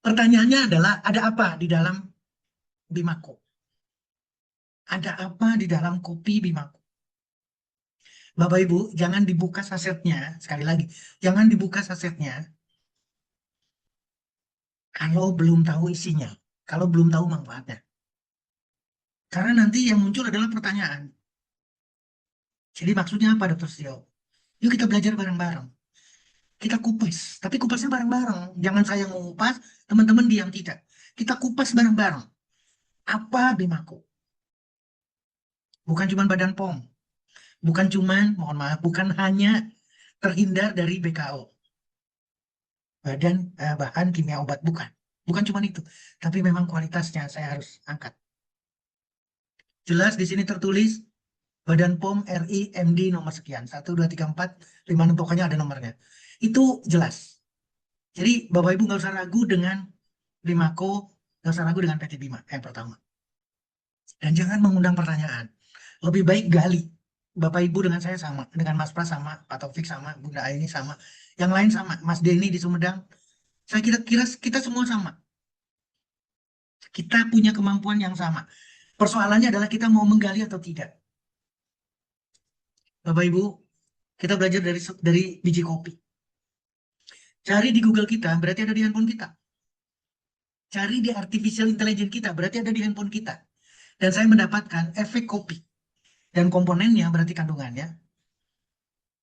Pertanyaannya adalah, ada apa di dalam Bimako? Ada apa di dalam kopi Bimako? Bapak Ibu, jangan dibuka sasetnya, sekali lagi, jangan dibuka sasetnya kalau belum tahu isinya, kalau belum tahu manfaatnya. Karena nanti yang muncul adalah pertanyaan. Jadi maksudnya apa, Dokter Stio? Yuk kita belajar bareng-bareng. Kita kupas, tapi kupasnya bareng-bareng. Jangan saya mengupas, teman-teman diam, tidak. Kita kupas bareng-bareng. Apa Bimako? Bukan cuma Badan POM, bukan cuman, mohon maaf, bukan hanya terhindar dari BKO, bahan kimia obat, bukan. Bukan cuma itu, tapi memang kualitasnya saya harus angkat. Jelas di sini tertulis Badan POM RI MD nomor sekian, 1, 2, 3, 4, 5, 6, pokoknya ada nomornya. Itu jelas. Jadi Bapak Ibu nggak usah ragu dengan Bimako, nggak usah ragu dengan PT Bima yang pertama. Dan jangan mengundang pertanyaan. Lebih baik gali. Bapak Ibu dengan saya sama, dengan Mas Pras sama, Pak Taufik sama, Bunda Aini sama, yang lain sama, Mas Denny di Sumedang. Saya kira-kira kita semua sama. Kita punya kemampuan yang sama. Persoalannya adalah kita mau menggali atau tidak. Bapak Ibu, kita belajar dari biji kopi. Cari di Google kita, berarti ada di handphone kita. Cari di artificial intelligence kita, berarti ada di handphone kita. Dan saya mendapatkan efek kopi. Dan komponennya, berarti kandungannya,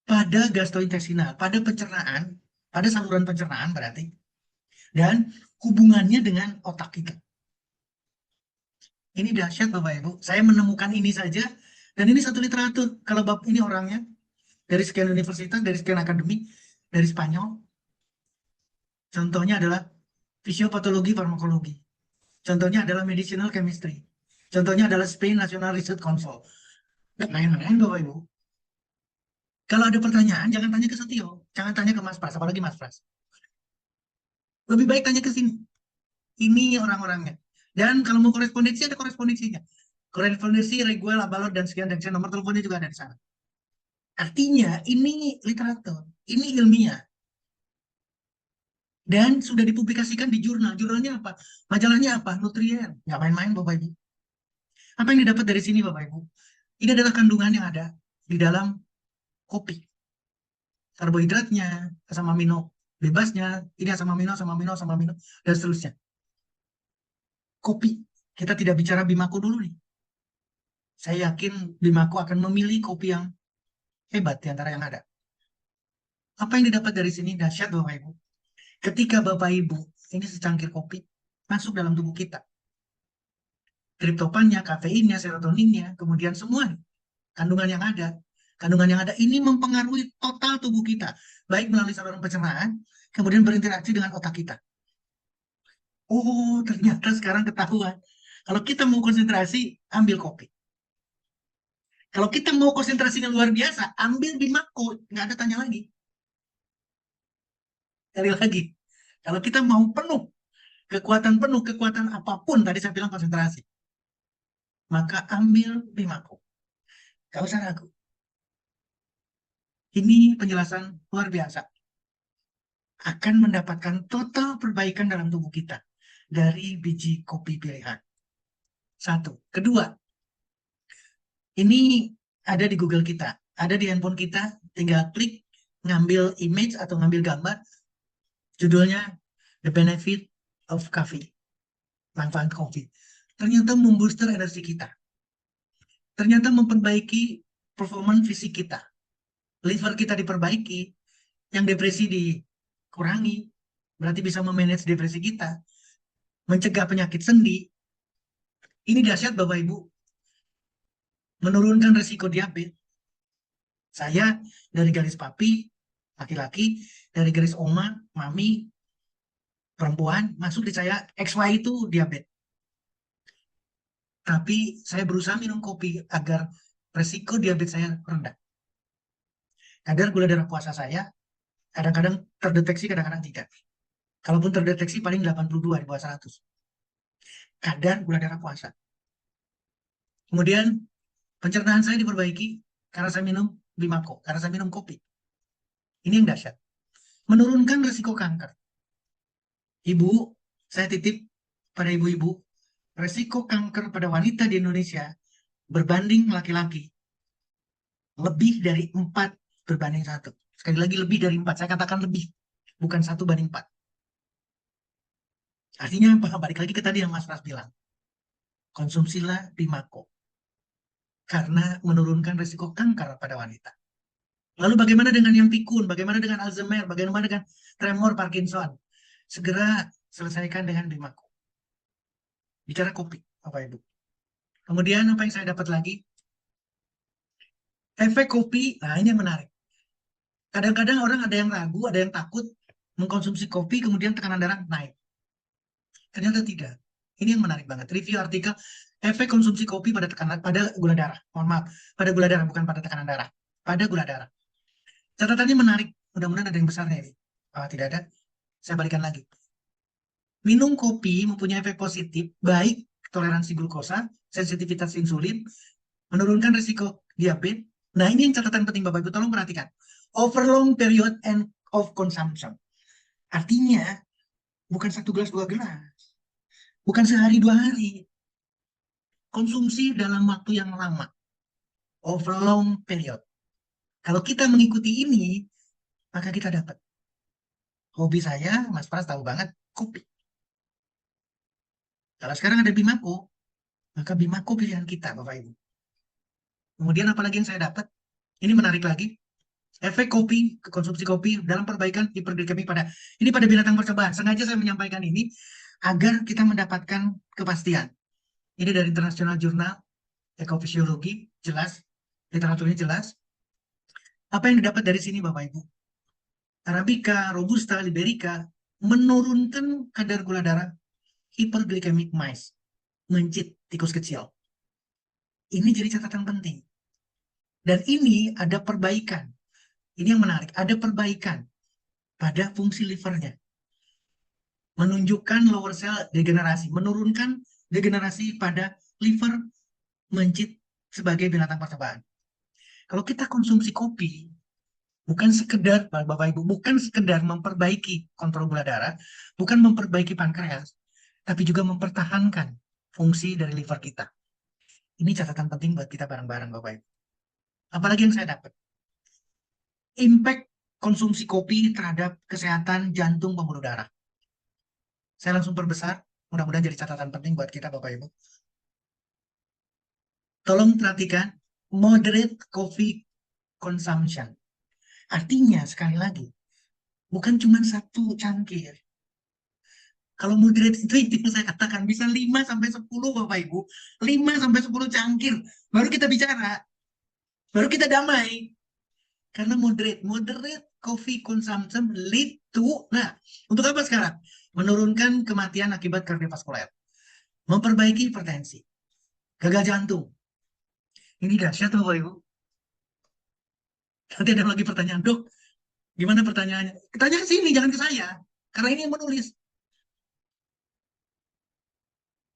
pada gastrointestinal, pada pencernaan, pada saluran pencernaan berarti, dan hubungannya dengan otak kita. Ini dahsyat Bapak Ibu. Saya menemukan ini saja, dan ini satu literatur. Kalau Bapak ini orangnya, dari sekian universitas, dari sekian akademi, dari Spanyol, contohnya adalah fisiopatologi farmakologi. Contohnya adalah medicinal chemistry. Contohnya adalah Spain National Research Council. Nggak main-main Bapak Ibu. Kalau ada pertanyaan, jangan tanya ke Setio. Jangan tanya ke Mas Pras, apalagi Mas Pras. Lebih baik tanya ke sini. Ini orang-orangnya. Dan kalau mau korespondensi, ada korespondensinya. Korespondensi, Reguel, Abalot, dan sekian nomor teleponnya juga ada di sana. Artinya, ini literatur. Ini ilmiah. Dan sudah dipublikasikan di jurnal. Jurnalnya apa? Majalahnya apa? Nutrien. Nggak main-main, Bapak Ibu. Apa yang didapat dari sini, Bapak Ibu? Ini adalah kandungan yang ada di dalam kopi. Karbohidratnya, asam amino bebasnya, ini asam amino, dan seterusnya. Kopi. Kita tidak bicara Bimako dulu nih. Saya yakin Bimako akan memilih kopi yang hebat di antara yang ada. Apa yang didapat dari sini dahsyat Bapak Ibu. Ketika Bapak Ibu ini secangkir kopi masuk dalam tubuh kita, triptofannya, kafeinnya, serotoninnya, kemudian semua kandungan yang ada, ini mempengaruhi total tubuh kita, baik melalui saluran pencernaan, kemudian berinteraksi dengan otak kita. Oh, ternyata sekarang ketahuan. Kalau kita mau konsentrasi, ambil kopi. Kalau kita mau konsentrasinya luar biasa, ambil Bimako, nggak ada tanya lagi. Sekali lagi, kalau kita mau penuh, kekuatan apapun, tadi saya bilang konsentrasi, maka ambil Bimako. Gak usah ragu. Ini penjelasan luar biasa. Akan mendapatkan total perbaikan dalam tubuh kita dari biji kopi pilihan. Satu. Kedua, ini ada di Google kita, ada di handphone kita, tinggal klik, ngambil image atau ngambil gambar, judulnya The Benefit of Coffee, manfaat kopi. Ternyata membooster energi kita. Ternyata memperbaiki performa fisik kita. Liver kita diperbaiki, yang depresi dikurangi, berarti bisa memanage depresi kita, mencegah penyakit sendi. Ini dahsyat Bapak Ibu, menurunkan resiko diabetes. Saya dari garis papi, laki-laki, dari garis oma, mami, perempuan, masuk di saya XY itu diabetes. Tapi saya berusaha minum kopi agar resiko diabetes saya rendah. Kadar gula darah puasa saya kadang-kadang terdeteksi, kadang-kadang tidak. Kalaupun terdeteksi paling 82 di bawah 100. Kadar gula darah puasa. Kemudian pencernaan saya diperbaiki karena saya minum Bimako, karena saya minum kopi. Ini yang dahsyat. Menurunkan risiko kanker. Ibu, Saya titip pada ibu-ibu, resiko kanker pada wanita di Indonesia berbanding laki-laki lebih dari 4 berbanding 1. Sekali lagi lebih dari 4. Saya katakan lebih, bukan 1 banding 4. Artinya apa? Balik lagi ke tadi yang Mas Pras bilang. Konsumsilah Bimako. Karena menurunkan resiko kanker pada wanita. Lalu bagaimana dengan yang pikun? Bagaimana dengan Alzheimer? Bagaimana dengan tremor Parkinson? Segera selesaikan dengan Bimako. Bicara kopi, Bapak Ibu. Kemudian apa yang saya dapat lagi? Efek kopi, nah ini yang menarik. Kadang-kadang orang ada yang ragu, ada yang takut mengkonsumsi kopi, kemudian tekanan darah naik. Ternyata tidak. Ini yang menarik banget. Review artikel efek konsumsi kopi pada gula darah. Mohon maaf, pada gula darah bukan pada tekanan darah. Pada gula darah. Catatannya menarik. Mudah-mudahan ada yang besarnya ini. Tidak ada. Saya balikan lagi. Minum kopi mempunyai efek positif, baik toleransi glukosa, sensitivitas insulin, menurunkan risiko diabetes. Nah, ini yang catatan penting Bapak Ibu, tolong perhatikan. Over long period and of consumption. Artinya, bukan 1 gelas, 2 gelas. Bukan sehari, 2 hari. Konsumsi dalam waktu yang lama. Over long period. Kalau kita mengikuti ini, maka kita dapat. Hobi saya, Mas Pras tahu banget, kopi. Kalau sekarang ada Bimako, maka Bimako pilihan kita, Bapak Ibu. Kemudian apalagi yang saya dapat? Ini menarik lagi. Efek kopi, konsumsi kopi dalam perbaikan hiperglikemik pada binatang percobaan. Sengaja saya menyampaikan ini agar kita mendapatkan kepastian. Ini dari International Journal Ekofisiologi, jelas. Literaturnya jelas. Apa yang didapat dari sini Bapak Ibu? Arabica, Robusta, Liberica menurunkan kadar gula darah hiperglikemik mice, mencit tikus kecil. Ini jadi catatan penting. Dan ini ada perbaikan. Ini yang menarik, ada perbaikan pada fungsi livernya. Menunjukkan lower cell degenerasi, menurunkan degenerasi pada liver mencit sebagai binatang percobaan. Kalau kita konsumsi kopi, bukan sekedar, Bapak Ibu, bukan sekedar memperbaiki kontrol gula darah, bukan memperbaiki pankreas, tapi juga mempertahankan fungsi dari liver kita. Ini catatan penting buat kita bareng-bareng, Bapak Ibu. Apalagi yang saya dapat. Impact konsumsi kopi terhadap kesehatan jantung pembuluh darah. Saya langsung perbesar, mudah-mudahan jadi catatan penting buat kita, Bapak Ibu. Tolong perhatikan, moderate coffee consumption. Artinya, sekali lagi, bukan cuma 1 cangkir. Kalau moderate itu yang saya katakan bisa 5-10 Bapak Ibu. 5-10 cangkir. Baru kita bicara. Baru kita damai. Karena moderate coffee consumption lead to, nah, untuk apa sekarang? Menurunkan kematian akibat kardiovaskuler. Memperbaiki hipertensi. Gagal jantung. Ini dahsyat Bapak Ibu. Nanti ada lagi pertanyaan, Dok, gimana pertanyaannya? Tanya ke sini, jangan ke saya. Karena ini yang menulis.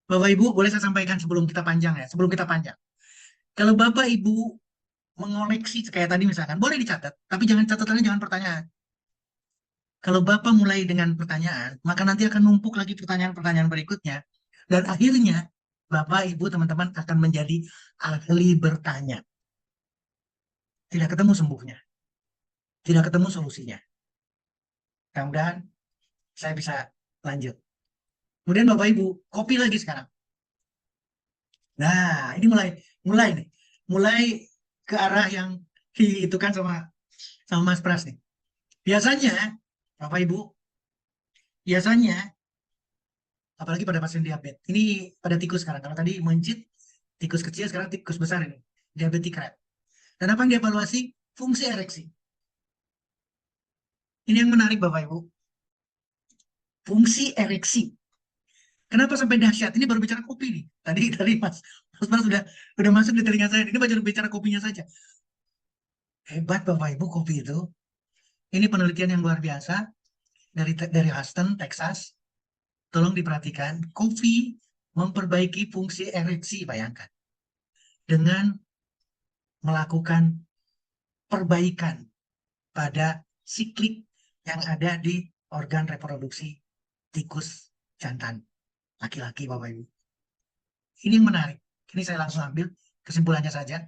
Bapak Ibu, boleh saya sampaikan sebelum kita panjang ya, sebelum kita panjang. Kalau Bapak Ibu mengoleksi kayak tadi misalkan, boleh dicatat, tapi jangan catatannya jangan pertanyaan. Kalau Bapak mulai dengan pertanyaan, maka nanti akan numpuk lagi pertanyaan-pertanyaan berikutnya. Dan akhirnya, Bapak, Ibu, teman-teman akan menjadi ahli bertanya. Tidak ketemu sembuhnya. Tidak ketemu solusinya. Mudah-mudahan saya bisa lanjut. Kemudian Bapak Ibu, kopi lagi sekarang. Nah, ini mulai nih. Mulai ke arah yang itu kan sama Mas Pras nih. Biasanya, Bapak Ibu, biasanya apalagi pada pasien diabetes. Ini pada tikus sekarang. Kalau tadi mencit tikus kecil, sekarang tikus besar ini. Diabetes rat. Dan apa yang dievaluasi? Fungsi ereksi. Ini yang menarik Bapak Ibu. Fungsi ereksi. Kenapa sampai dahsyat? Ini baru bicara kopi nih. Tadi Mas sudah masuk di telinga saya. Ini baru bicara kopinya saja. Hebat Bapak Ibu kopi itu. Ini penelitian yang luar biasa dari Houston, Texas. Tolong diperhatikan. Kopi memperbaiki fungsi ereksi, bayangkan. Dengan melakukan perbaikan pada siklik yang ada di organ reproduksi tikus jantan, laki-laki Bapak Ibu. Ini yang menarik. Ini saya langsung ambil kesimpulannya saja.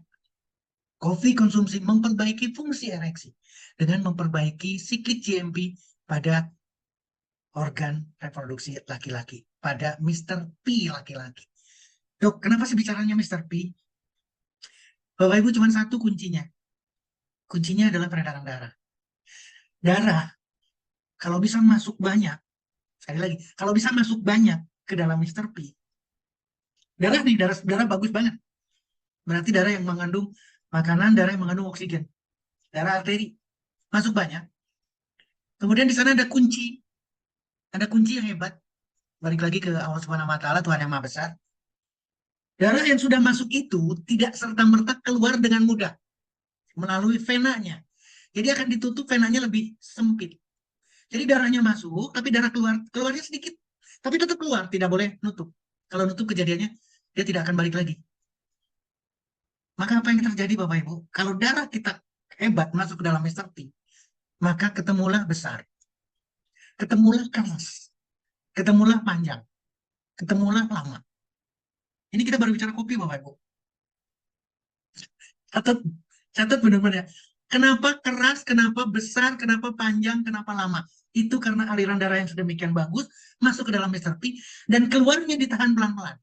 Kopi konsumsi memperbaiki fungsi ereksi dengan memperbaiki siklik GMP pada organ reproduksi laki-laki, pada Mr. P laki-laki. Dok, kenapa sih bicaranya Mr. P? Bapak Ibu cuma satu kuncinya. Kuncinya adalah peredaran darah. Darah, kalau bisa masuk banyak, sekali lagi, kalau bisa masuk banyak ke dalam Mr. P, darah nih, darah bagus banget. Berarti darah yang mengandung makanan, darah yang mengandung oksigen. Darah arteri, masuk banyak. Kemudian di sana ada kunci. Ada kunci yang hebat. Balik lagi ke Allah Subhanahu wa Ta'ala, Tuhan yang Maha Besar. Darah yang sudah masuk itu tidak serta-merta keluar dengan mudah melalui venanya. Jadi akan ditutup venanya lebih sempit. Jadi darahnya masuk, tapi darah keluarnya sedikit. Tapi tetap keluar, tidak boleh nutup. Kalau nutup kejadiannya, dia tidak akan balik lagi. Maka apa yang terjadi Bapak Ibu? Kalau darah kita hebat masuk ke dalam Mr. P, maka ketemulah besar. Ketemulah keras. Ketemulah panjang. Ketemulah lama. Ini kita baru bicara kopi Bapak Ibu. Catat, catat benar-benar ya. Kenapa keras, kenapa besar, kenapa panjang, kenapa lama? Itu karena aliran darah yang sedemikian bagus masuk ke dalam Mr. P dan keluarnya ditahan pelan-pelan.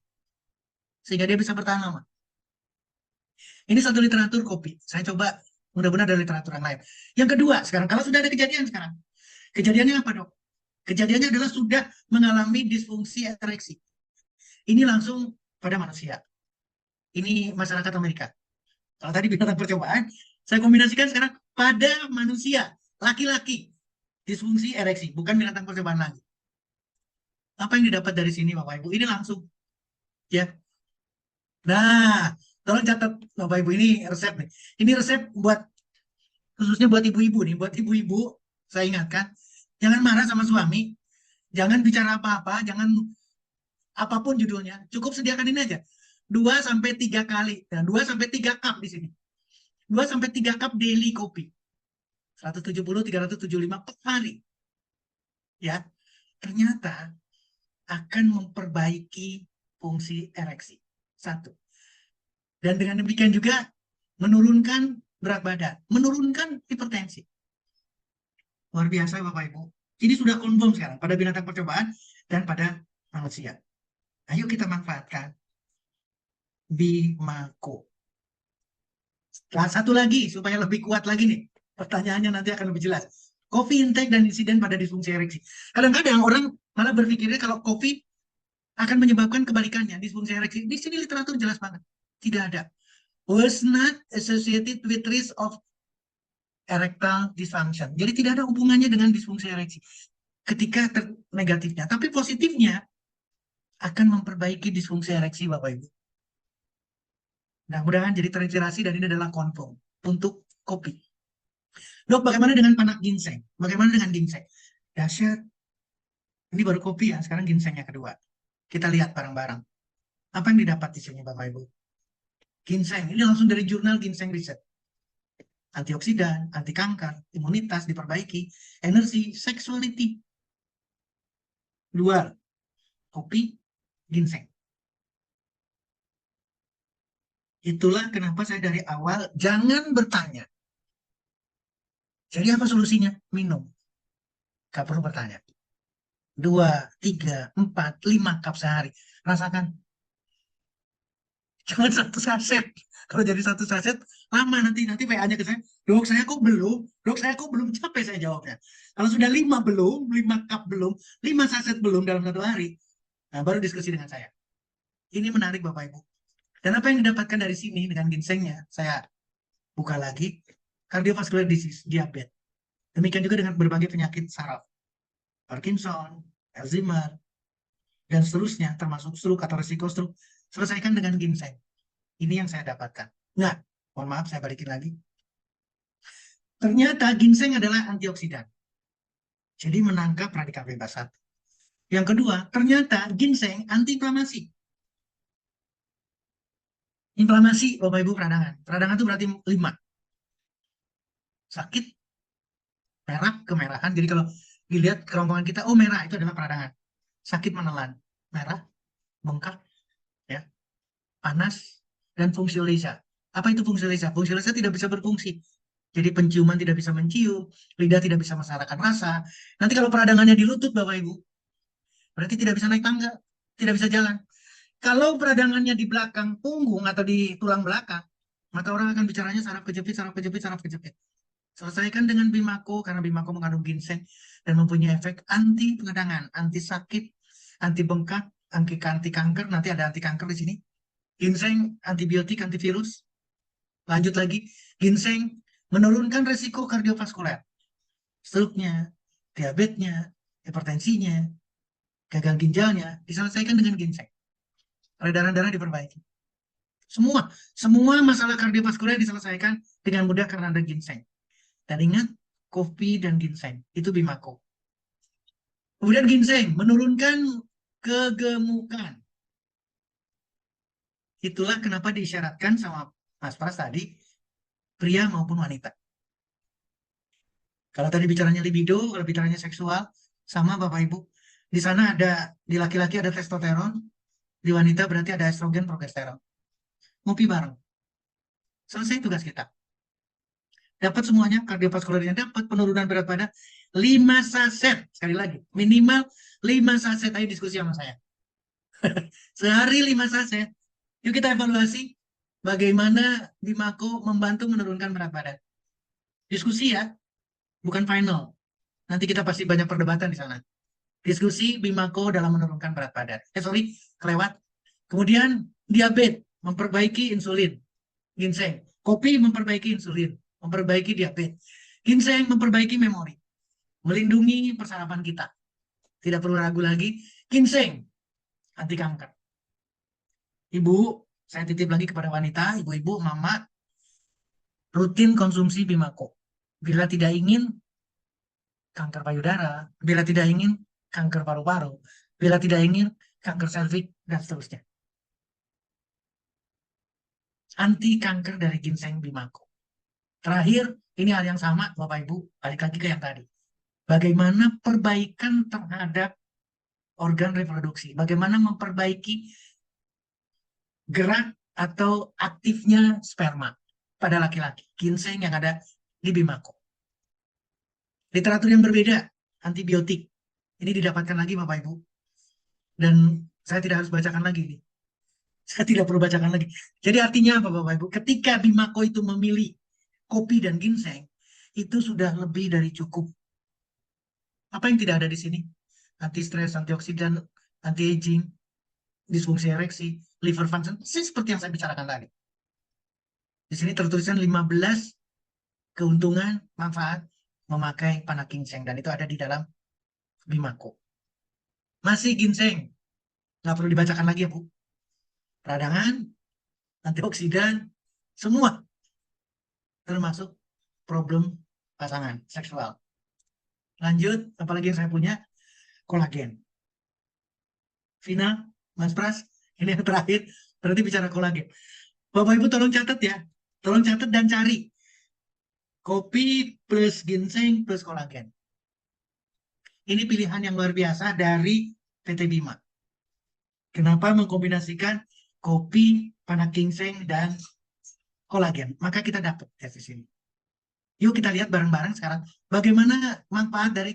Sehingga dia bisa bertahan lama. Ini satu literatur kopi. Saya coba, mudah-mudahan ada literatur yang lain. Yang kedua, sekarang kalau sudah ada kejadian sekarang. Kejadiannya apa dok? Kejadiannya adalah sudah mengalami disfungsi ereksi. Ini langsung pada manusia. Ini masyarakat Amerika. Kalau tadi binatang percobaan, saya kombinasikan sekarang pada manusia, laki-laki, disfungsi ereksi, bukan binatang percobaan lagi. Apa yang didapat dari sini Bapak Ibu? Ini langsung, ya. Nah, tolong catat Bapak Ibu, ini resep nih. Ini resep buat, khususnya buat ibu-ibu nih, buat ibu-ibu, saya ingatkan, jangan marah sama suami, jangan bicara apa-apa, jangan apapun judulnya, cukup sediakan ini aja. 2 sampai 3 kali, nah 2 sampai 3 cup di sini. 2 sampai 3 cup daily kopi. 170, 375 per hari. Ya, ternyata akan memperbaiki fungsi ereksi. Satu. Dan dengan demikian juga menurunkan berat badan, menurunkan hipertensi. Luar biasa Bapak Ibu. Ini sudah confirm sekarang pada binatang percobaan dan pada manusia. Ayo kita manfaatkan Bimako. Nah, satu lagi supaya lebih kuat lagi nih. Pertanyaannya nanti akan lebih jelas. Kopi intake dan insiden pada disfungsi ereksi. Kadang-kadang orang malah berpikirnya kalau kopi akan menyebabkan kebalikannya, disfungsi ereksi. Di sini literatur jelas banget. Tidak ada. Was not associated with risk of erectile dysfunction. Jadi tidak ada hubungannya dengan disfungsi ereksi. Ketika negatifnya. Tapi positifnya akan memperbaiki disfungsi ereksi Bapak Ibu. Nah, mudah-mudahan jadi terinspirasi dan ini adalah confirm untuk kopi. Dok, bagaimana dengan panak ginseng? Bagaimana dengan ginseng? Dahsyat. Ini baru kopi ya, sekarang ginseng yang kedua. Kita lihat bareng-bareng. Apa yang didapat di sini Bapak Ibu? Ginseng, ini langsung dari jurnal Ginseng Research. Antioksidan, anti kanker, imunitas diperbaiki, energi, sexuality. Dua, kopi, ginseng. Itulah kenapa saya dari awal jangan bertanya. Jadi apa solusinya? Minum. Gak perlu bertanya. 2, 3, 4, 5 cup sehari. Rasakan. Cuma satu saset. Kalau jadi satu saset, lama nanti WA-nya ke saya. Dok, saya kok belum? Dok, saya kok belum? Capek saya jawabnya. Kalau sudah 5 belum, 5 cup belum, 5 saset belum dalam 1 hari, nah, baru diskusi dengan saya. Ini menarik Bapak Ibu. Dan apa yang didapatkan dari sini dengan ginsengnya, saya buka lagi, cardiovascular disease, diabetes. Demikian juga dengan berbagai penyakit saraf, Parkinson, Alzheimer, dan seterusnya, termasuk stroke atau risiko stroke, selesaikan dengan ginseng. Ini yang saya dapatkan. Nah, mohon maaf, saya balikin lagi. Ternyata ginseng adalah antioksidan. Jadi menangkap radikal bebas 1. Yang kedua, ternyata ginseng antiinflamasi. Inflamasi, Bapak Ibu, peradangan. Peradangan itu berarti 5. Sakit, merah, kemerahan. Jadi kalau dilihat kerongkongan kita, oh merah, itu adalah peradangan. sakit menelan, merah, bengkak, ya, panas, dan fungsi liza. Apa itu fungsi liza? Fungsi liza tidak bisa berfungsi. Jadi penciuman tidak bisa mencium, lidah tidak bisa merasakan rasa. Nanti kalau peradangannya di lutut, Bapak Ibu, berarti tidak bisa naik tangga, tidak bisa jalan. Kalau peradangannya di belakang punggung atau di tulang belakang, maka orang akan bicaranya saraf kejepit, saraf kejepit, saraf kejepit. Selesaikan dengan Bimako karena Bimako mengandung ginseng dan mempunyai efek anti pengedangan, anti sakit, anti bengkak, anti kanker. Nanti ada anti kanker di sini. Ginseng antibiotik, antivirus. Lanjut lagi, ginseng menurunkan resiko kardiovaskuler, stroke-nya, diabetesnya, hipertensinya, gagal ginjalnya diselesaikan dengan ginseng. Peredaran darah diperbaiki. Semua, semua masalah kardiovaskuler diselesaikan dengan mudah karena ada ginseng. Dan ingat, kopi dan ginseng itu Bimako. Kemudian ginseng menurunkan kegemukan. Itulah kenapa diisyaratkan sama Mas Pras tadi, pria maupun wanita. Kalau tadi bicaranya libido, kalau bicaranya seksual, sama Bapak Ibu. Di sana ada, di laki-laki ada testosteron, di wanita berarti ada estrogen, progesteron. Ngopi bareng. Selesai tugas kita. Dapat semuanya, kardiovaskulernya dapat, penurunan berat badan 5 saset. Sekali lagi, minimal 5 saset. Ayo diskusi sama saya. Sehari 5 saset. Yuk kita evaluasi bagaimana Bimako membantu menurunkan berat badan. Diskusi ya, bukan final. Nanti kita pasti banyak perdebatan di sana. Diskusi Bimako dalam menurunkan berat badan. Sorry, kelewat. Kemudian diabetes, memperbaiki insulin. Ginseng. Kopi memperbaiki insulin, memperbaiki diabetes. Ginseng memperbaiki memori, melindungi persarapan kita. Tidak perlu ragu lagi, ginseng anti kanker. Ibu, saya titip lagi kepada wanita, ibu-ibu, mama, rutin konsumsi Bimako. Bila tidak ingin kanker payudara, bila tidak ingin kanker paru-paru, bila tidak ingin kanker serviks, dan seterusnya. Anti kanker dari ginseng Bimako. Terakhir, ini hal yang sama, Bapak Ibu, balik lagi ke yang tadi. Bagaimana perbaikan terhadap organ reproduksi, bagaimana memperbaiki gerak atau aktifnya sperma pada laki-laki, ginseng yang ada di Bimako. Literatur yang berbeda, antibiotik. Ini didapatkan lagi Bapak Ibu. Dan saya tidak harus bacakan lagi nih. Saya tidak perlu bacakan lagi. Jadi artinya apa Bapak Ibu? Ketika Bimako itu memilih kopi dan ginseng, itu sudah lebih dari cukup. Apa yang tidak ada di sini? Anti stres, antioksidan, anti aging, disfungsi ereksi, liver function, seperti yang saya bicarakan tadi. Di sini tertuliskan 15 keuntungan, manfaat memakai panak ginseng. Dan itu ada di dalam Bimako. Masih ginseng. Nggak perlu dibacakan lagi ya Bu. Peradangan, antioksidan, semua. Termasuk problem pasangan, seksual. Lanjut, apalagi yang saya punya, kolagen. Final, Mas Pras, ini yang terakhir, berarti bicara kolagen. Bapak Ibu tolong catat ya. Tolong catat dan cari. Kopi plus ginseng plus kolagen. Ini pilihan yang luar biasa dari PT Bima. Kenapa mengkombinasikan kopi, panak ginseng, dan kolagen? Maka kita dapat dari sini. Yuk kita lihat bareng-bareng sekarang bagaimana manfaat dari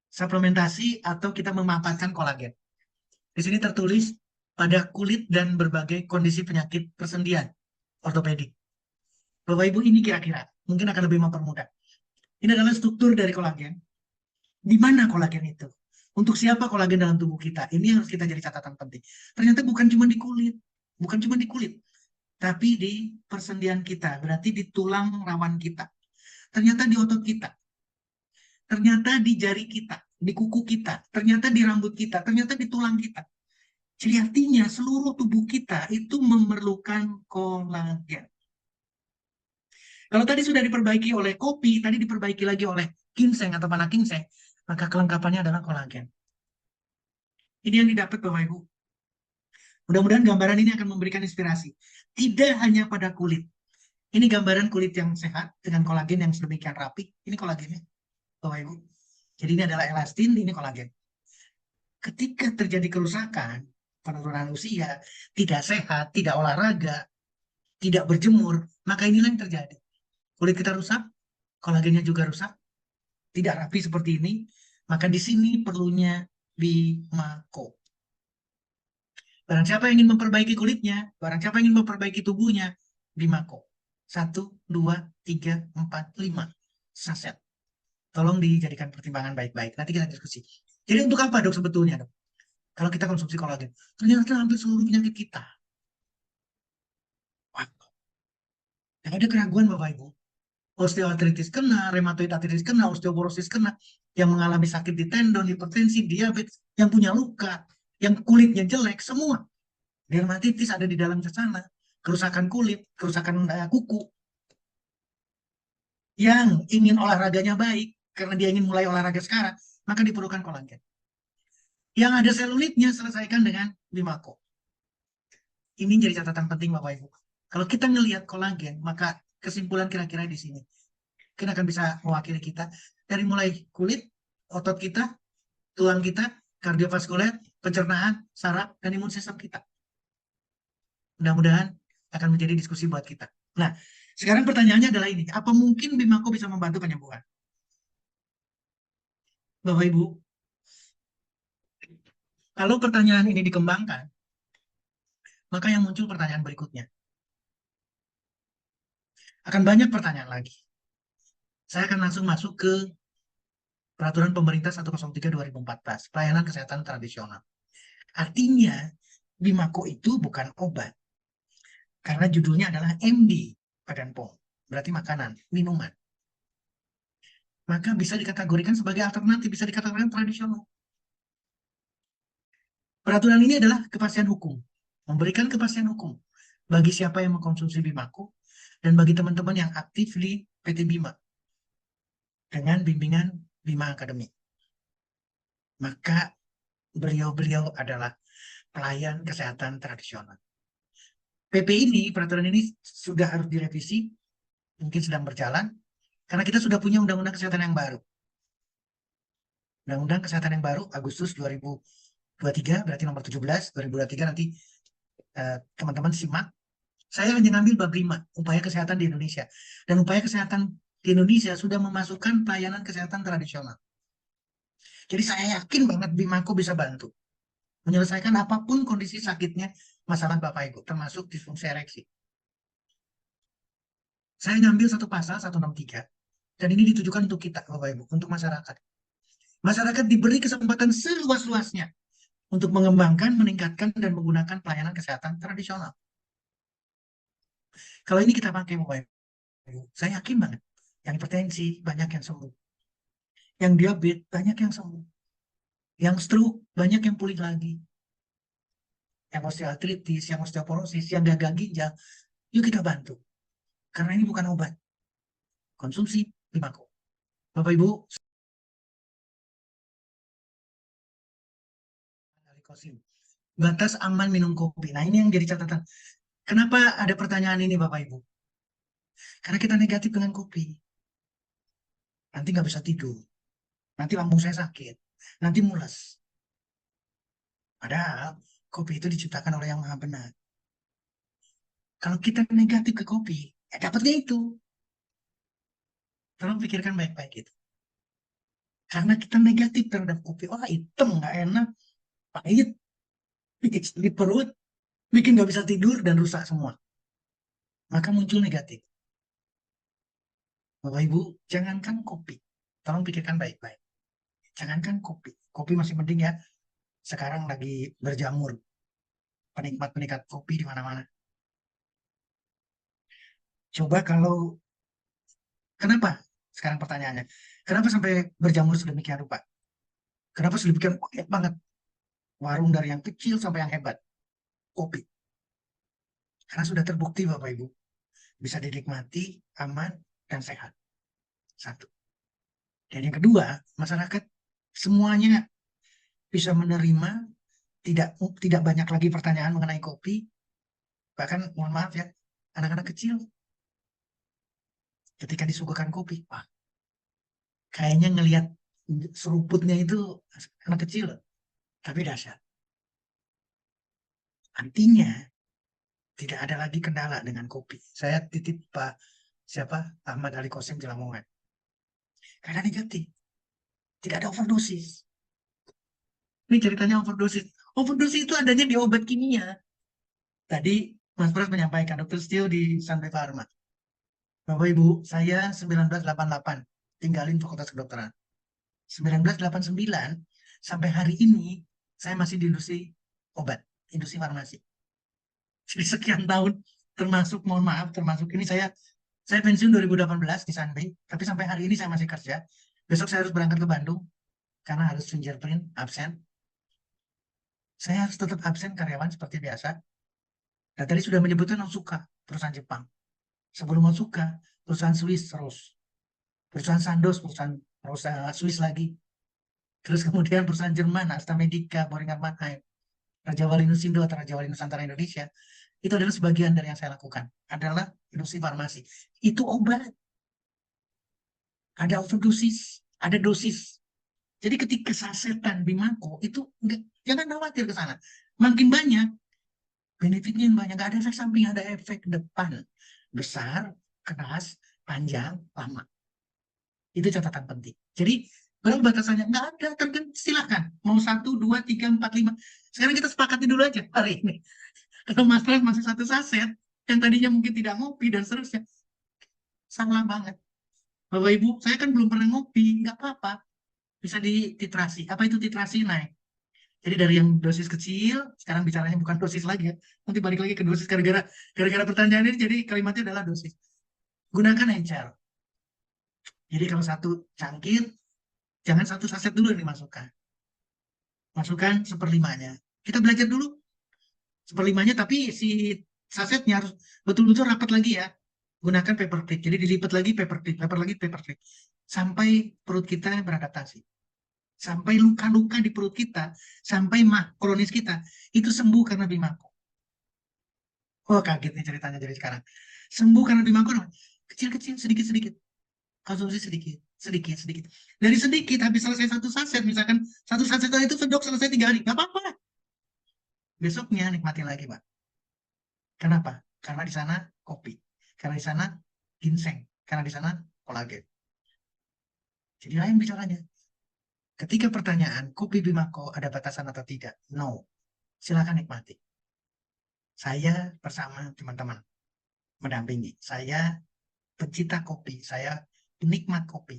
suplementasi atau kita memanfaatkan kolagen. Di sini tertulis pada kulit dan berbagai kondisi penyakit persendian ortopedik. Bapak Ibu ini kira-kira mungkin akan lebih mempermudah. Ini adalah struktur dari kolagen. Di mana kolagen itu? Untuk siapa kolagen dalam tubuh kita? Ini harus kita jadi catatan penting. Ternyata bukan cuma di kulit, bukan cuma di kulit, tapi di persendian kita, berarti di tulang rawan kita. Ternyata di otot kita, ternyata di jari kita, di kuku kita, ternyata di rambut kita, ternyata di tulang kita. Jadi artinya seluruh tubuh kita itu memerlukan kolagen. Kalau tadi sudah diperbaiki oleh kopi, tadi diperbaiki lagi oleh ginseng atau panak ginseng, maka kelengkapannya adalah kolagen. Ini yang didapat Bapak Ibu. Mudah-mudahan gambaran ini akan memberikan inspirasi. Tidak hanya pada kulit. Ini gambaran kulit yang sehat dengan kolagen yang sedemikian rapi. Ini kolagennya, Bapak Ibu. Jadi ini adalah elastin, ini kolagen. ketika terjadi kerusakan, penurunan usia, tidak sehat, tidak olahraga, tidak berjemur, maka inilah yang terjadi. Kulit kita rusak, kolagennya juga rusak, tidak rapi seperti ini, maka di sini perlunya Bimako. Barang siapa yang ingin memperbaiki kulitnya, barang siapa yang ingin memperbaiki tubuhnya, Bimako. 1, 2, 3, 4, 5 saset. Tolong dijadikan pertimbangan baik-baik. Nanti kita diskusi. Jadi untuk apa dok sebetulnya dok? Kalau kita konsumsi kolagen, ternyata hampir seluruh penyakit kita. Wah, ada keraguan Bapak Ibu. Osteoartritis kena, rheumatoid arthritis kena, osteoporosis kena, yang mengalami sakit di tendon, hipertensi, diabetes, yang punya luka, yang kulitnya jelek, semua. Dermatitis ada di dalam sana, kerusakan kulit, kerusakan kuku. Yang ingin olahraganya baik, karena dia ingin mulai olahraga sekarang, maka diperlukan kolagen. Yang ada selulitnya selesaikan dengan Bimako. Ini jadi catatan penting Bapak Ibu. Kalau kita ngelihat kolagen, maka kesimpulan kira-kira di sini. Kita akan bisa mewakili kita dari mulai kulit, otot kita, tulang kita, kardiovaskuler, pencernaan, saraf, dan imun sistem kita. Mudah-mudahan akan menjadi diskusi buat kita. Nah, sekarang pertanyaannya adalah ini. Apa mungkin Bimako bisa membantu penyembuhan? Bapak Ibu, kalau pertanyaan ini dikembangkan, maka yang muncul pertanyaan berikutnya. Akan banyak pertanyaan lagi. Saya akan langsung masuk ke Peraturan Pemerintah 103/2014, Pelayanan Kesehatan Tradisional. Artinya, Bimako itu bukan obat. Karena judulnya adalah MD, Badan POM. Berarti makanan, minuman. Maka bisa dikategorikan sebagai alternatif, bisa dikategorikan tradisional. Peraturan ini adalah kepastian hukum. Memberikan kepastian hukum bagi siapa yang mengkonsumsi Bimako dan bagi teman-teman yang aktif di PT Bima dengan bimbingan Bima Academy. Maka beliau-beliau adalah pelayan kesehatan tradisional. PP ini, peraturan ini sudah harus direvisi, mungkin sedang berjalan, karena kita sudah punya Undang-Undang Kesehatan yang baru. Undang-Undang Kesehatan yang baru Agustus 2023, berarti nomor 17, 2023 nanti teman-teman simak. Saya hanya ngambil bab 5, upaya kesehatan di Indonesia. Dan upaya kesehatan di Indonesia sudah memasukkan pelayanan kesehatan tradisional. Jadi saya yakin banget Bimako bisa bantu menyelesaikan apapun kondisi sakitnya masalah Bapak Ibu, termasuk disfungsi ereksi. Saya ngambil satu pasal 163, dan ini ditujukan untuk kita, Bapak Ibu, untuk masyarakat. Masyarakat diberi kesempatan seluas-luasnya untuk mengembangkan, meningkatkan, dan menggunakan pelayanan kesehatan tradisional. Kalau ini kita pakai, Bapak Ibu, saya yakin banget, yang hipertensi banyak yang sembuh, yang diabetes banyak yang sembuh, yang stroke banyak yang pulih lagi, yang osteoartritis, yang osteoporosis, yang gagal ginjal, yuk kita bantu. Karena ini bukan obat. Konsumsi Bimako. Bapak Ibu, batas aman minum kopi. Nah, ini yang jadi catatan. Kenapa ada pertanyaan ini, Bapak Ibu? Karena kita negatif dengan kopi. Nanti nggak bisa tidur. Nanti lambung saya sakit. Nanti mules. Padahal kopi itu diciptakan oleh Yang Maha Benar. Kalau kita negatif ke kopi, ya dapatnya itu. Tolong pikirkan baik-baik itu. Karena kita negatif terhadap kopi. Wah, hitam, nggak enak. Pahit. Bikin sakit perut. Bikin nggak bisa tidur dan rusak semua. Maka muncul negatif. Bapak Ibu, jangankan kopi. Tolong pikirkan baik-baik. Jangankan kopi. Kopi masih penting ya. Sekarang lagi berjamur. Penikmat-penikmat kopi di mana-mana. Coba kalau, kenapa? Sekarang pertanyaannya. Kenapa sampai berjamur sedemikian rupa? Kenapa sedemikian banyak banget? Warung dari yang kecil sampai yang hebat. Kopi. Karena sudah terbukti Bapak Ibu. Bisa dinikmati, aman, dan sehat. Satu. Dan yang kedua, masyarakat semuanya bisa menerima, tidak banyak lagi pertanyaan mengenai kopi. Bahkan, mohon maaf ya, anak-anak kecil ketika disuguhkan kopi, wah, kayaknya ngelihat seruputnya itu anak kecil. tapi dahsyat. Artinya tidak ada lagi kendala dengan kopi. Saya titip Pak Ahmad Ali Kosim di Lamongan. Karena negatif, tidak ada overdosis. Ini ceritanya overdosis. Overdosis itu adanya di obat kimia. Tadi Mas Pras menyampaikan, Dr. Stio di Sanbe Pharma. Bapak Ibu, saya 1988 tinggalin Fakultas Kedokteran. 1989 sampai hari ini saya masih di industri obat, industri farmasi. Jadi sekian tahun, termasuk mohon maaf, termasuk ini saya pensiun 2018 di Sanbe, tapi sampai hari ini saya masih kerja. Besok saya harus berangkat ke Bandung karena harus fingerprint, absen. Saya harus tetap absen karyawan seperti biasa. Dan tadi sudah menyebutkan Otsuka, perusahaan Jepang. Sebelum Otsuka, perusahaan Swiss terus. Perusahaan Sandoz, perusahaan Swiss lagi. Terus kemudian perusahaan Jerman, AstraMedica, Boehringer Ingelheim, Raja Wali Nusindo atau Raja Wali Nusantara Indonesia. Itu adalah sebagian dari yang saya lakukan. Adalah industri farmasi. Itu obat. Ada overdosis, ada dosis. Jadi ketika sasetan Bimako itu jangan khawatir ke sana. Makin banyak, benefitnya yang banyak. Nggak ada efek samping, ada efek depan. Besar, keras, panjang, lama. Itu catatan penting. Jadi berapa batasannya? Nggak ada, silakan. Mau 1, 2, 3, 4, 5. Sekarang kita sepakati dulu aja hari ini. Kalau Mas Pras masih satu saset, yang tadinya mungkin tidak ngopi dan seterusnya, salah banget. Bapak Ibu, saya kan belum pernah ngopi, nggak apa-apa. Bisa dititrasi. Apa itu titrasi? Naik. Jadi dari yang dosis kecil, sekarang bicaranya bukan dosis lagi ya. Nanti balik lagi ke dosis, gara-gara pertanyaan ini, jadi kalimatnya adalah dosis. Gunakan encer. Jadi kalau satu cangkir, jangan satu saset dulu yang dimasukkan. Masukkan seperlimanya. Kita belajar dulu seperlimanya, tapi si sasetnya harus betul-betul rapat lagi ya. Gunakan paper clip. Jadi dilipat lagi paper clip, lipat lagi paper clip. Sampai perut kita beradaptasi. Sampai luka-luka di perut kita, sampai mah kronis kita, itu sembuh karena Bimako. Oh, kaget nih ceritanya jadi sekarang. Sembuh karena Bimako, kecil-kecil, sedikit-sedikit. Konsumsi sedikit, sedikit. Dari sedikit, habis selesai satu saset, misalkan satu saset itu sedok selesai 3 hari, nggak apa-apa. Besoknya nikmati lagi, Pak. Kenapa? Karena di sana kopi, karena di sana ginseng, karena di sana kolagen. Jadi lain bicaranya. Ketika pertanyaan, kopi Bimako ada batasan atau tidak? No. Silakan nikmati. Saya bersama teman-teman mendampingi. Saya pecinta kopi, saya penikmat kopi.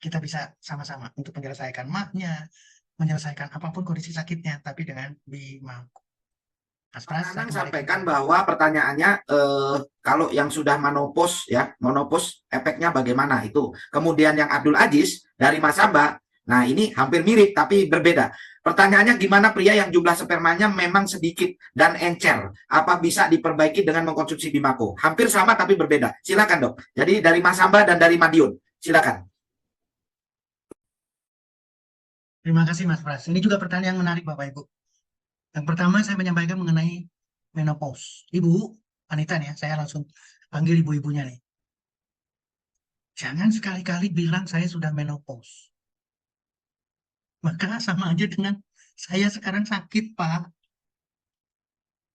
Kita bisa sama-sama untuk menyelesaikan mahnya, menyelesaikan apapun kondisi sakitnya, tapi dengan Bimako. Mas Pras, Nanang sampaikan bahwa pertanyaannya kalau yang sudah menopause ya, menopause efeknya bagaimana itu. Kemudian yang Abdul Aziz dari Mas Amba, nah ini hampir mirip tapi berbeda. Pertanyaannya gimana pria yang jumlah spermanya memang sedikit dan encer, apa bisa diperbaiki dengan mengkonsumsi Bimako? Hampir sama tapi berbeda. Silakan dok. Jadi dari Mas Amba dan dari Madiun, silakan. Terima kasih Mas Pras. Ini juga pertanyaan yang menarik Bapak Ibu. Yang pertama saya menyampaikan mengenai menopause. Ibu, Anita nih ya, saya langsung panggil ibu-ibunya nih. Jangan sekali-kali bilang saya sudah menopause. Maka sama aja dengan saya sekarang sakit, Pak.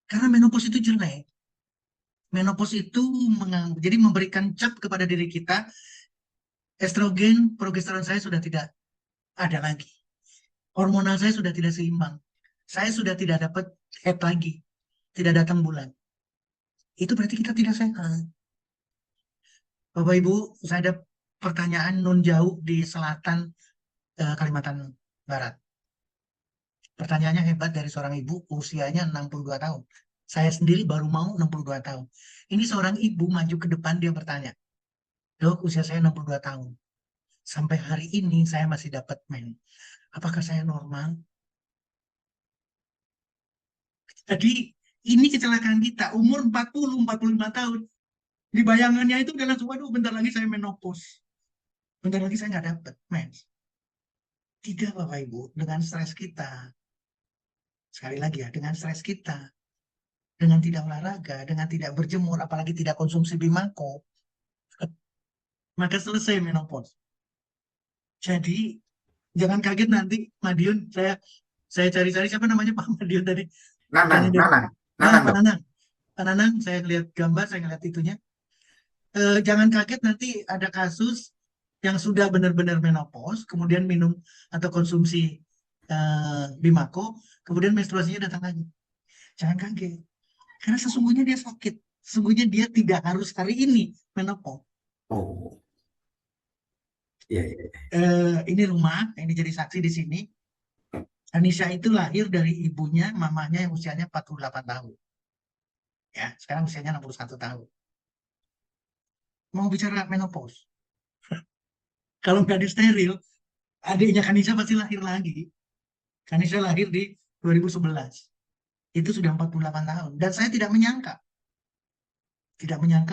Karena menopause itu jelek. Menopause itu jadi memberikan cap kepada diri kita, estrogen, progesteron saya sudah tidak ada lagi. Hormonal saya sudah tidak seimbang. Saya sudah tidak dapat head lagi. Tidak datang bulan. Itu berarti kita tidak sehat. Bapak Ibu, saya ada pertanyaan non jauh di selatan Kalimantan Barat. Pertanyaannya hebat dari seorang ibu, usianya 62 tahun. Saya sendiri baru mau 62 tahun. Ini seorang ibu maju ke depan, dia bertanya, Dok, usia saya 62 tahun. Sampai hari ini saya masih dapat men. Apakah saya normal? Jadi ini kecelakaan kita, umur 40-45 tahun. Di bayangannya itu adalah, waduh bentar lagi saya menopause. Bentar lagi saya nggak dapat mens. Tidak Bapak Ibu, dengan stres kita. Sekali lagi ya, dengan stres kita. Dengan tidak olahraga, dengan tidak berjemur, apalagi tidak konsumsi Bimako, maka selesai menopause. Jadi, jangan kaget nanti, Madiun, saya Saya cari-cari siapa namanya Pak Madiun tadi. Nanang, Bukannya dia. Nanang, Nah, Nanang Pak dok. Nanang. Pak Nanang, saya lihat gambar, saya ngeliat itunya. Jangan kaget nanti ada kasus yang sudah benar-benar menopause, kemudian minum atau konsumsi Bimako, kemudian menstruasinya datang lagi. Jangan kaget. Karena sesungguhnya dia sakit. Sesungguhnya dia tidak harus hari ini menopause. Oh, iya, iya. Ini rumah, ini jadi saksi di sini. Anissa itu lahir dari ibunya, mamanya yang usianya 48 tahun. Ya, sekarang usianya 61 tahun. Mau bicara menopause. Kalau nggak di steril, adiknya Kanisa pasti lahir lagi. Kanisa lahir di 2011. Itu sudah 48 tahun. Dan saya tidak menyangka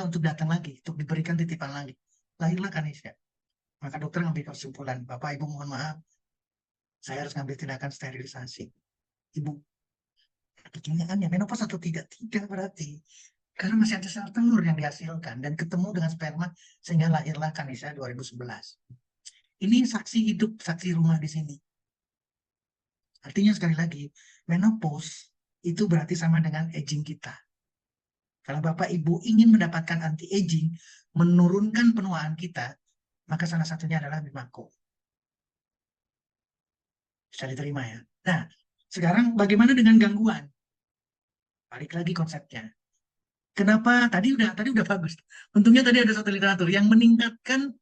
untuk datang lagi, untuk diberikan titipan lagi. Lahirlah Kanisa. Maka dokter ngambil kesimpulan, Bapak Ibu mohon maaf, saya harus ngambil tindakan sterilisasi. Ibu, pertanyaannya menopause atau tidak? Tidak berarti. Karena masih ada sel telur yang dihasilkan dan ketemu dengan sperma sehingga lahirlah Kanisa 2011. Ini saksi hidup, saksi rumah di sini. Artinya sekali lagi, menopause itu berarti sama dengan aging kita. Kalau Bapak Ibu ingin mendapatkan anti-aging, menurunkan penuaan kita, maka salah satunya adalah Bimako. Bisa diterima ya. Nah, sekarang bagaimana dengan gangguan? Balik lagi konsepnya. Kenapa? Tadi udah bagus. Untungnya tadi ada satu literatur yang meningkatkan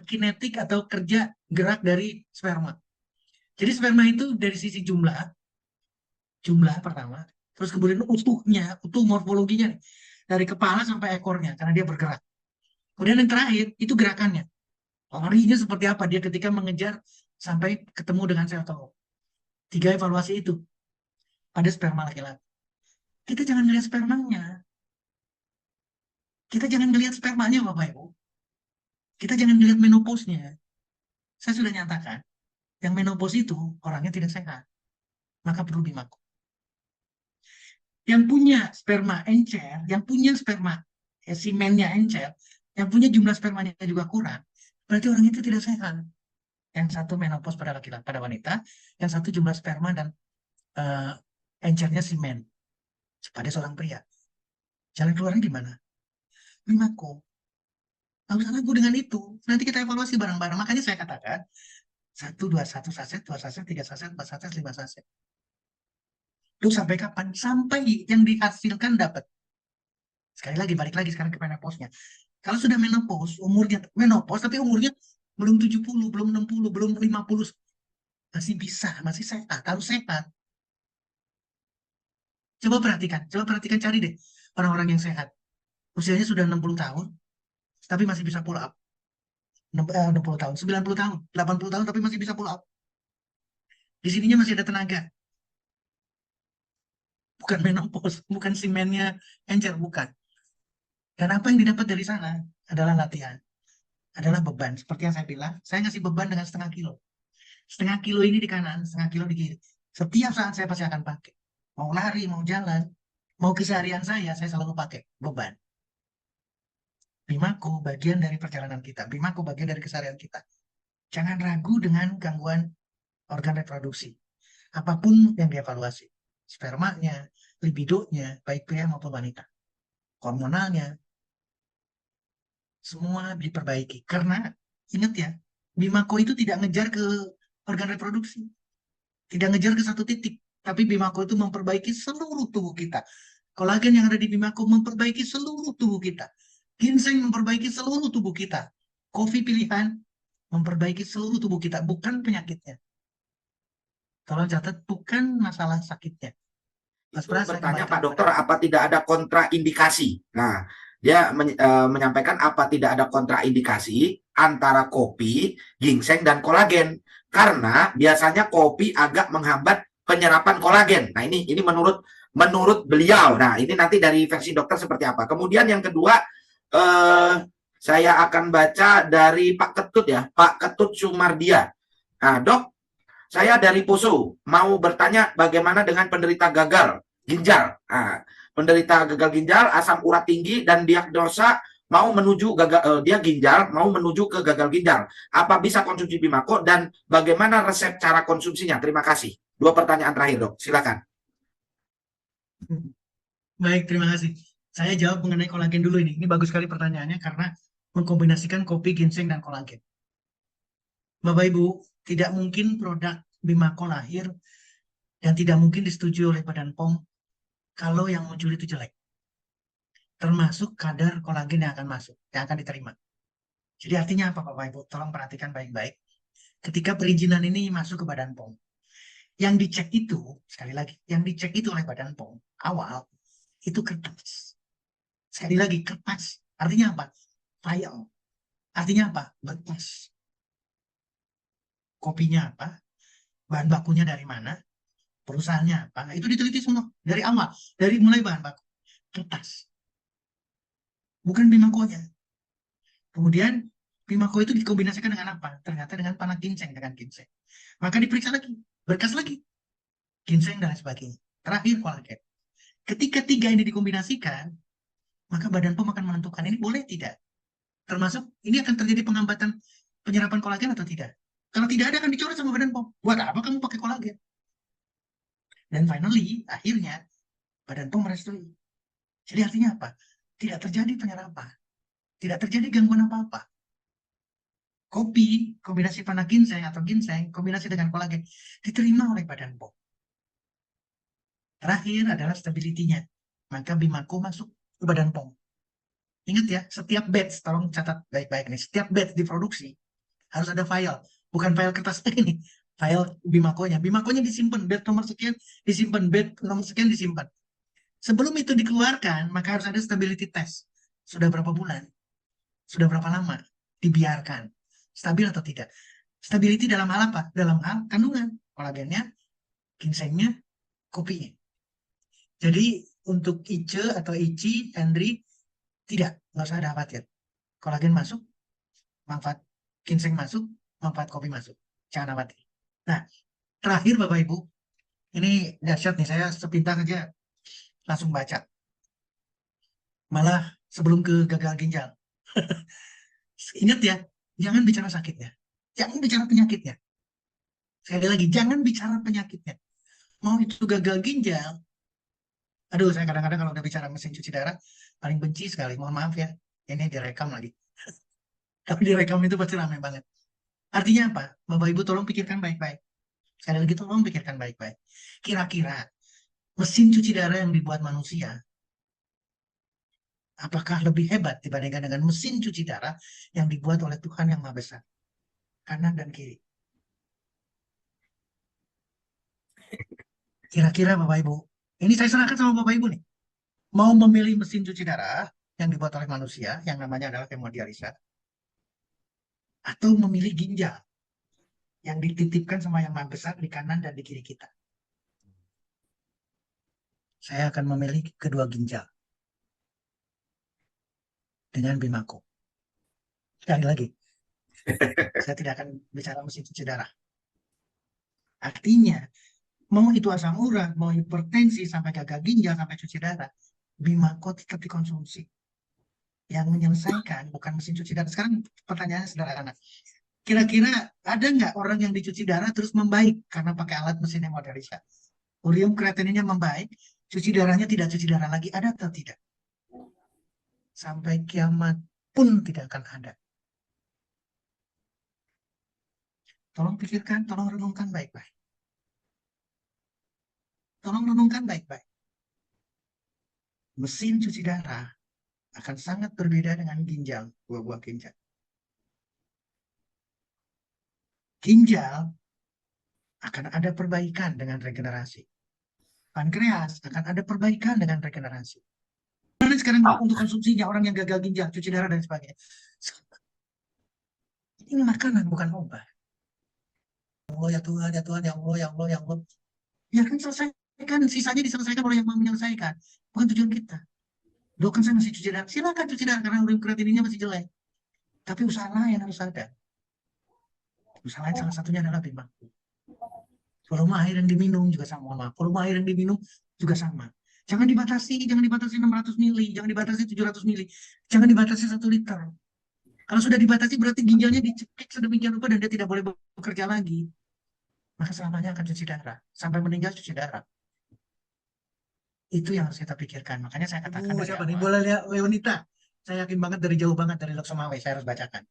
kinetik atau kerja gerak dari sperma. Jadi sperma itu dari sisi jumlah pertama, terus kemudian utuh morfologinya nih, dari kepala sampai ekornya karena dia bergerak. Kemudian yang terakhir itu gerakannya, larinya seperti apa dia ketika mengejar sampai ketemu dengan sel telur. 3 evaluasi itu pada sperma laki-laki. Kita jangan lihat spermanya, kita jangan lihat spermanya Bapak Ibu. Kita jangan lihat menopausnya. Saya sudah nyatakan, yang menopause itu orangnya tidak sehat, maka perlu Bimako. Yang punya sperma encer, yang punya sperma semennya encer, yang punya jumlah spermanya juga kurang, berarti orang itu tidak sehat. Yang satu menopause pada laki-laki, pada wanita, yang satu jumlah sperma dan encernya semen pada seorang pria. Jalan keluarnya gimana? Bimako. Nggak usah ragu dengan itu. Nanti kita evaluasi bareng-bareng. Makanya saya katakan, 1 saset, 2 saset, 3 saset, 4 saset, 5 saset. Itu sampai kapan? Sampai yang dihasilkan dapat. Sekali lagi, balik lagi sekarang ke menopause-nya. Kalau sudah menopause, umurnya menopause, tapi umurnya belum 70, belum 60, belum 50, masih bisa, masih sehat, harus sehat. Coba perhatikan, cari deh orang-orang yang sehat. Usianya sudah 60 tahun, tapi masih bisa pull up. 60 tahun, 90 tahun, 80 tahun, tapi masih bisa pull up. Di sininya masih ada tenaga. Bukan menopause, bukan semennya encer, bukan. Dan apa yang didapat dari sana adalah latihan, adalah beban. Seperti yang saya bilang, saya ngasih beban dengan setengah kilo. Setengah kilo ini di kanan, setengah kilo di kiri. Setiap saat saya pasti akan pakai. Mau lari, mau jalan, mau keseharian saya selalu pakai beban. Bimako bagian dari perjalanan kita. Bimako bagian dari keseharian kita. Jangan ragu dengan gangguan organ reproduksi. Apapun yang dievaluasi. Spermanya, libidonya, baik pria maupun wanita. Hormonalnya, semua diperbaiki. Karena, ingat ya, Bimako itu tidak ngejar ke organ reproduksi. Tidak ngejar ke satu titik. Tapi Bimako itu memperbaiki seluruh tubuh kita. Kolagen yang ada di Bimako memperbaiki seluruh tubuh kita. Ginseng memperbaiki seluruh tubuh kita. Kopi pilihan memperbaiki seluruh tubuh kita, bukan penyakitnya. Tolong catat, bukan masalah sakitnya. Mas Itu Pras, saya bertanya kembalikan Pak Dokter, kepada apa tidak ada kontraindikasi? Nah, dia menyampaikan apa tidak ada kontraindikasi antara kopi, ginseng, dan kolagen. Karena biasanya kopi agak menghambat penyerapan kolagen. Nah, ini menurut beliau. Nah, ini nanti dari versi dokter seperti apa. Kemudian yang kedua, saya akan baca dari Pak Ketut ya, Pak Ketut Sumardia. Nah, Dok, saya dari Poso mau bertanya bagaimana dengan penderita gagal ginjal. Nah, penderita gagal ginjal, asam urat tinggi, dan diagnosa mau menuju dia ginjal, mau menuju ke gagal ginjal. Apa bisa konsumsi Bimako dan bagaimana resep cara konsumsinya? Terima kasih. 2 pertanyaan terakhir, Dok. Silakan. Baik, terima kasih. Saya jawab mengenai kolagen dulu ini. Ini bagus sekali pertanyaannya karena mengkombinasikan kopi, ginseng, dan kolagen. Bapak Ibu, tidak mungkin produk Bimako lahir dan tidak mungkin disetujui oleh Badan POM kalau yang muncul itu jelek. Termasuk kadar kolagen yang akan masuk, yang akan diterima. Jadi artinya apa Bapak Ibu? Tolong perhatikan baik-baik. Ketika perizinan ini masuk ke Badan POM, yang dicek itu, sekali lagi, yang dicek itu oleh Badan POM awal, itu kertas. Sekali lagi, kertas. Artinya apa? File. Artinya apa? Berkas. Kopinya apa? Bahan bakunya dari mana? Perusahaannya apa? Itu diteliti semua. Dari awal. Dari mulai bahan baku. Kertas. Bukan Bimakonya. Kemudian Bimako itu dikombinasikan dengan apa? Ternyata dengan panah ginseng. Dengan ginseng. Maka diperiksa lagi. Berkas lagi. Ginseng dan sebagainya. Terakhir kolagen. Ketika tiga ini dikombinasikan, maka Badan POM akan menentukan ini boleh tidak. Termasuk ini akan terjadi penghambatan penyerapan kolagen atau tidak. Kalau tidak ada akan dicoret sama Badan POM. Buat apa kamu pakai kolagen? Dan finally, akhirnya Badan POM merestui. Jadi artinya apa? Tidak terjadi penyerapan. Tidak terjadi gangguan apa-apa. Kopi, kombinasi panah ginseng atau ginseng, kombinasi dengan kolagen, diterima oleh Badan POM. Terakhir adalah stability-nya. Maka Bimako masuk ke Badan POM. Ingat ya, setiap batch, tolong catat baik-baik nih, setiap batch diproduksi harus ada file, bukan file kertas ini, file Bimakonya. Bimakonya disimpan, batch nomor sekian disimpan, batch nomor sekian disimpan. Sebelum itu dikeluarkan, maka harus ada stability test. Sudah berapa bulan? Sudah berapa lama? Dibiarkan. Stabil atau tidak? Stability dalam hal apa? Dalam hal kandungan. Kolagennya, ginsengnya, kopinya. Jadi untuk Ice atau Ici, Henry, tidak. Nggak usah ada khawatir. Kolagen masuk, manfaat ginseng masuk, manfaat kopi masuk. Jangan khawatir. Nah, terakhir Bapak Ibu, ini dahsyat nih, saya sepintas saja langsung baca. Malah sebelum ke gagal ginjal. Ingat ya, jangan bicara sakitnya. Jangan bicara penyakitnya. Sekali lagi, jangan bicara penyakitnya. Mau itu gagal ginjal, aduh saya kadang-kadang kalau udah bicara mesin cuci darah, paling benci sekali, mohon maaf ya. Ini direkam lagi. Tapi direkam itu pasti ramai banget. Artinya apa? Bapak Ibu tolong pikirkan baik-baik. Sekali lagi tolong pikirkan baik-baik. Kira-kira mesin cuci darah yang dibuat manusia, apakah lebih hebat dibandingkan dengan mesin cuci darah yang dibuat oleh Tuhan yang Maha Besar? Kanan dan kiri. Kira-kira Bapak Ibu, ini saya serahkan sama Bapak Ibu nih. Mau memilih mesin cuci darah yang dibuat oleh manusia, yang namanya adalah hemodialisa, atau memilih ginjal yang dititipkan sama yang Maha Besar di kanan dan di kiri kita. Saya akan memilih kedua ginjal dengan Bimako. Sekali lagi, saya tidak akan bicara mesin cuci darah. Artinya, mau itu asam urat, mau hipertensi, sampai gagal ginjal, sampai cuci darah, Bimako tetap dikonsumsi. Yang menyelesaikan bukan mesin cuci darah. Sekarang pertanyaannya sederhana. Kira-kira ada nggak orang yang dicuci darah terus membaik karena pakai alat mesin hemodialisa? Urium kreatininnya membaik, cuci darahnya tidak cuci darah lagi, ada atau tidak? Sampai kiamat pun tidak akan ada. Tolong pikirkan, tolong renungkan baik-baik. Tolong renungkan baik-baik. Mesin cuci darah akan sangat berbeda dengan ginjal, buah-buah ginjal. Ginjal akan ada perbaikan dengan regenerasi. Pankreas akan ada perbaikan dengan regenerasi. Karena sekarang untuk konsumsinya orang yang gagal ginjal, cuci darah dan sebagainya. Ini makanan bukan obat. Oh ya Tuhan, ya Tuhan, ya Allah, ya Allah, ya Allah. Ya kan selesaikan, sisanya diselesaikan oleh yang mau menyelesaikan. Bukan tujuan kita. Dok kan saya masih cuci darah. Silakan cuci darah karena urium kreatininnya masih jelek. Tapi usaha lain harus ada. Usaha lain salah satunya adalah Bimako. Volume air yang diminum juga sama. Volume air yang diminum juga sama. Jangan dibatasi 600 mili, jangan dibatasi 700 mili, jangan dibatasi 1 liter. Kalau sudah dibatasi berarti ginjalnya dicekik sedemikian rupa dan dia tidak boleh bekerja lagi. Maka selamanya akan cuci darah. Sampai meninggal cuci darah. Itu yang harus kita pikirkan. Makanya saya katakan dari Siapa nih? awal. Boleh lihat Leonita. Saya yakin banget dari jauh banget dari Loksomawe. Saya harus bacakan.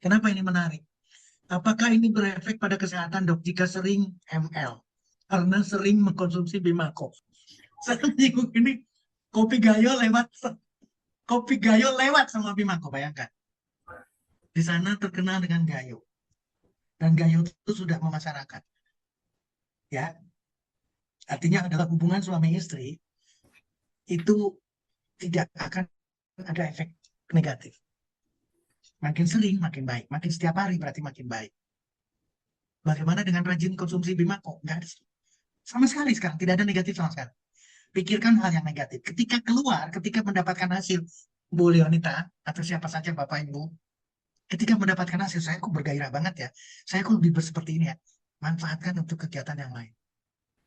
Kenapa ini menarik? Apakah ini berefek pada kesehatan dok jika sering ML? Karena sering mengkonsumsi Bimako. Saya menyinggung ini kopi gayo lewat sama Bimako, bayangkan. Di sana terkenal dengan gayo. Dan gayo itu sudah memasyarakat. Ya. Artinya adalah hubungan suami istri itu tidak akan ada efek negatif. Makin sering, makin baik. Makin setiap hari berarti makin baik. Bagaimana dengan rajin konsumsi Bimako? Nggak ada. Sama sekali sekarang. Tidak ada negatif sama sekali. Pikirkan hal yang negatif. Ketika keluar, ketika mendapatkan hasil, Bu Leonita, atau siapa saja Bapak Ibu, ketika mendapatkan hasil, saya kok bergairah banget ya. Saya kok lebih seperti ini ya. Manfaatkan untuk kegiatan yang lain.